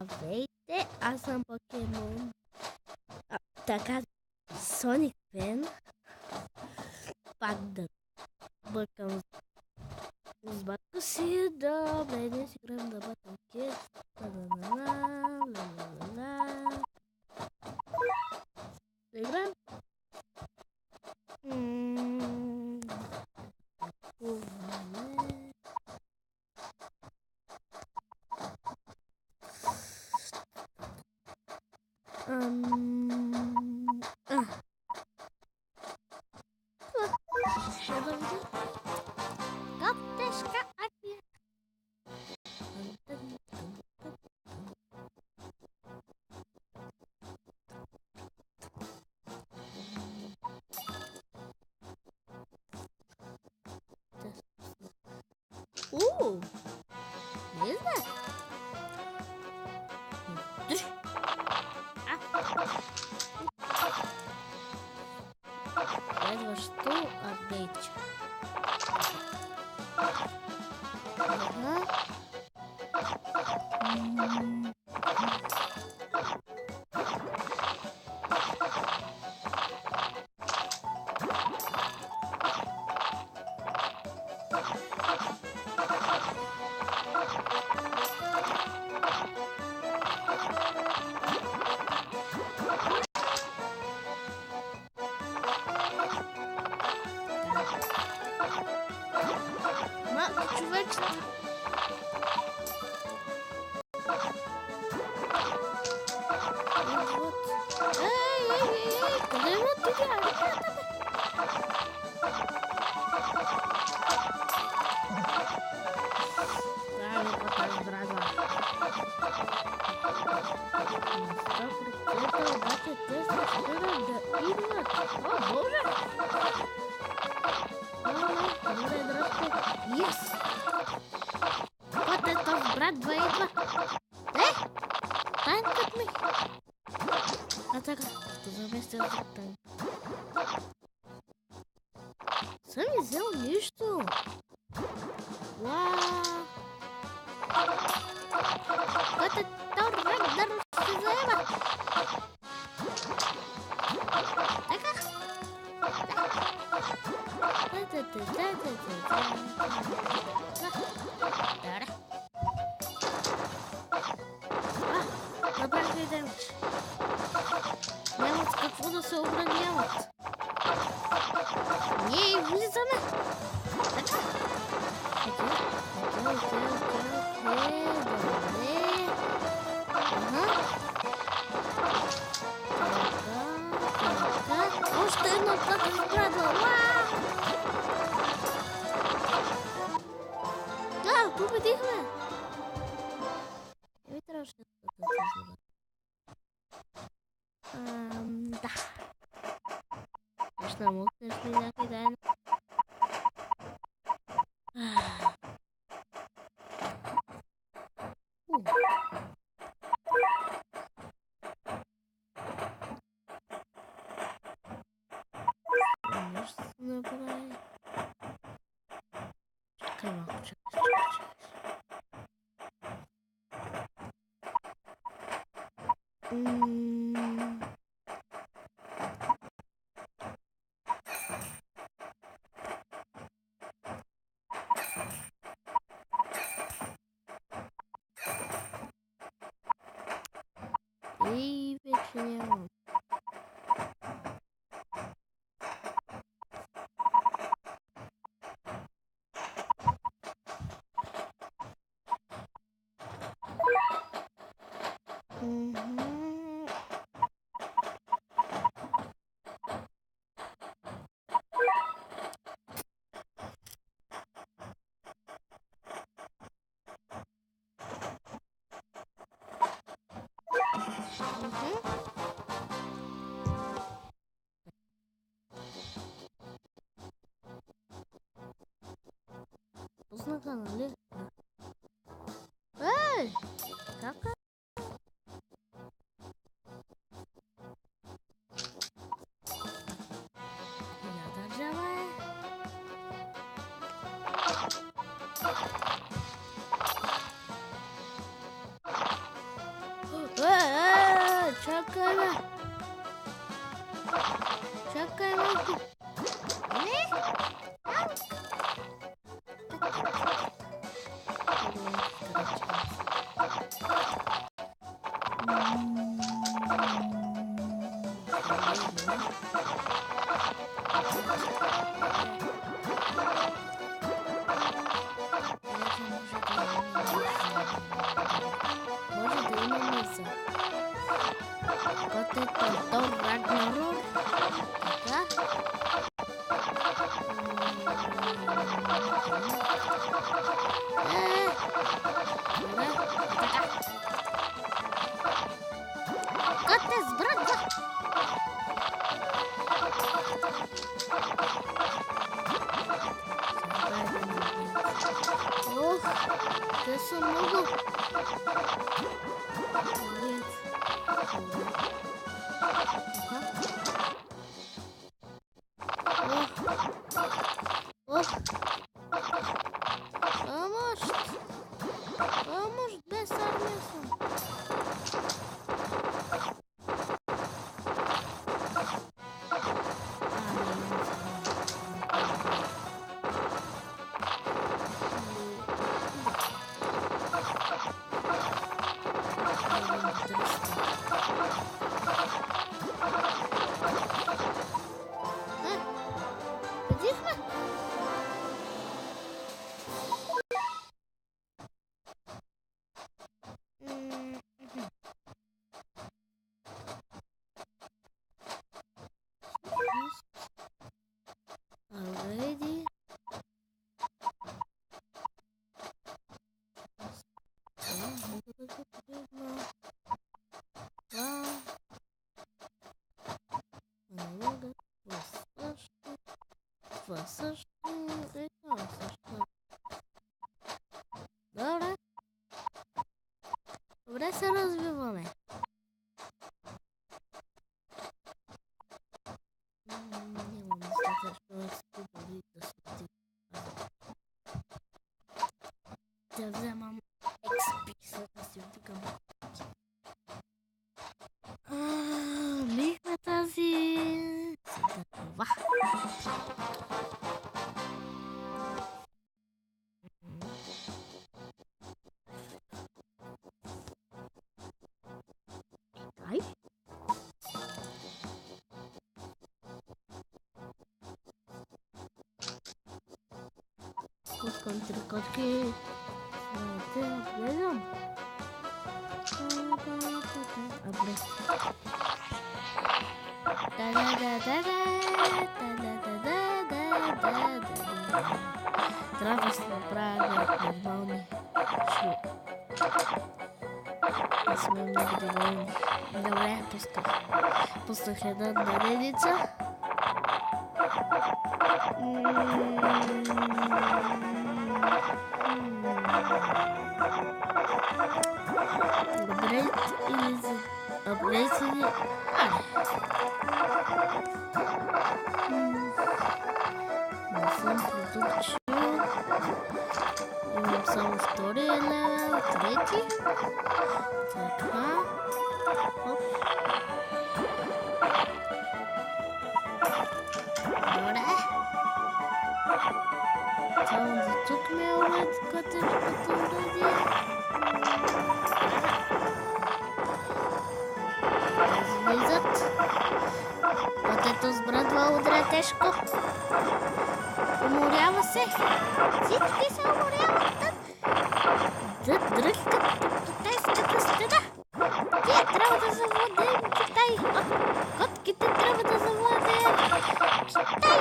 Здравейте, аз съм Покемон. Така, Соник Фен. Пак да бъркам с батко си. Добре, днес играем да батъм кес. Да играем. Ще да видим. Как тежка армия. Не знае. Следващо апдейтче. Малко човечета. Ей, къде ме отиде? Обаче те се спират да идват. О, Боже! Добре, дръжте. Yes! Пътетов брат 2 идва. Танкът ми! А така, ще заместя друг танк. Съм взел нищо. Вау! Пътетов брат да ще заема. Така. Добре. Направих ли демидж? Нямат с какво да се обраняват. Ние влизаме. Така. Окей. Добре. Така. Още едно пък изпрадва. Победихме! Еми трябваше да се забавя. Да. Ще намукнеш ли някой ден? Може да се направи. Чакай малко, чакай. И вече нямам. Пуснаха, нали? Ей! Как? Коя държава е? Čakaj me. Čakaj malko. Ne? Може да имаме за котето Тор Рагнарок. Така. Добре, така. Коте с брадва. Ох, те са много. Ох, помощ, без армия съм. Победихме? Already. Това също е това също. Добре. Добре се развиваме. Нямам достатъчно експи да се да вземам експи, след да си вдигам. Бихме тази. Сега това. Ай. Пускам три котки. Те гледам. Абре. Трябва да се направя нормални шли. Не сме много доволни. Добре, пуснах една наредица. Апгрейд или за апгрейд или... Не съм продукчил. Имам само втория левел, трети. Така. Хоп. Добре. Само за тук ми е уред, котешкото уреди. Излизат. Котето с брадва удря тежко. Уморява се. Всички се уморяват. Да дръжкат китайската стена. Ние трябва да завладеем Китай. Котките трябва да завладеят Китай.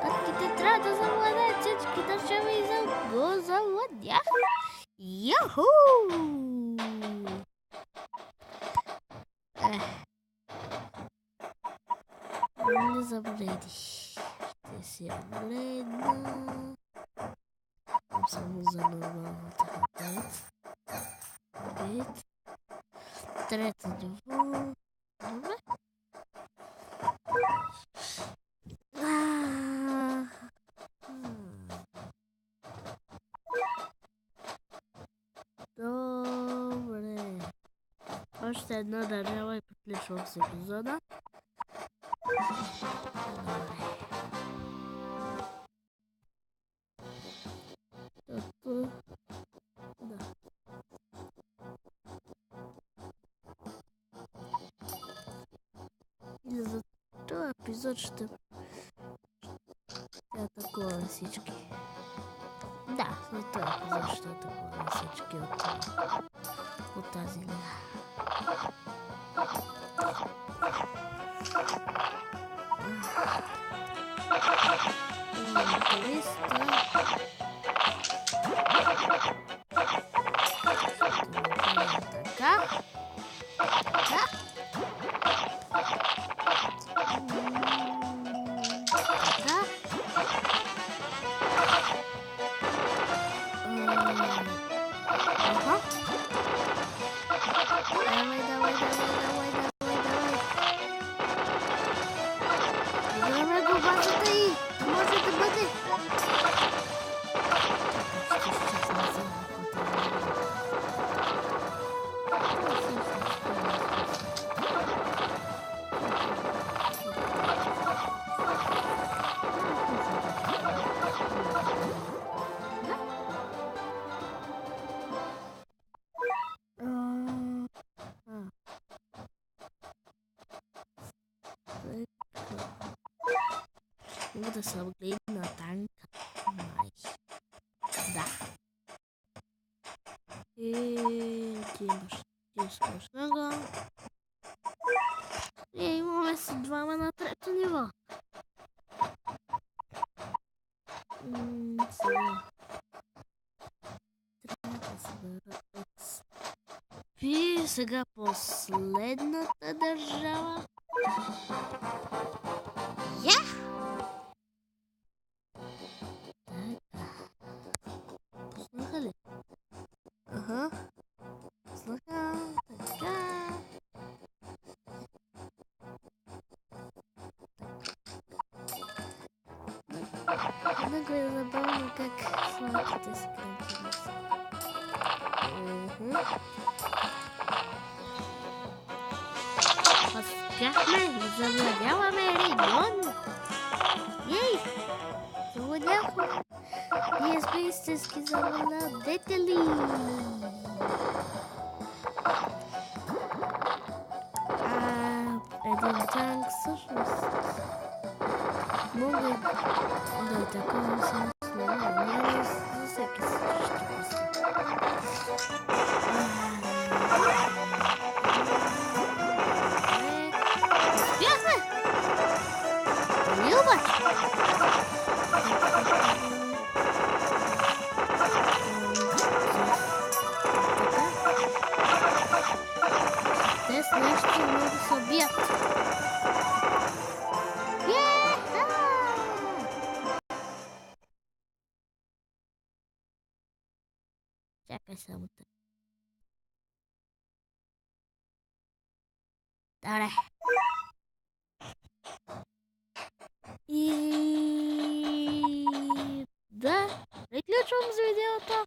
Котките трябва да завладеят всички държави и да го завладях. Йоху! Не забреди. Ще си бледна. Само за нормалната хатът. Вид. Трето ниво. Добре. Добре. Още една държава и приключвам с епизода. Добре. Да. И за този епизод ще атакуваме всички. Да, за този епизод ще атакуваме всички от тази лига. Така. Мога да се обгледна на танка. Да. И ти имаш скучна. И имаме си двама на трето ниво. Сега. Трябва да събера XP. Сега последната държава. Пуснаха ли? Ага. Пуснаха. Така. Много е забавно как сладките се кръмпят. Успяхме! Завладяваме регион! Ей! Завладяхме! Ние сме истински завладетели! Един танк всъщност мога да атакувам само с него, за всеки случай ще пусна. Успяхме! Любът! Днес нещо много се убият. Чакай само така. Добре. И да, приключвам с видеото.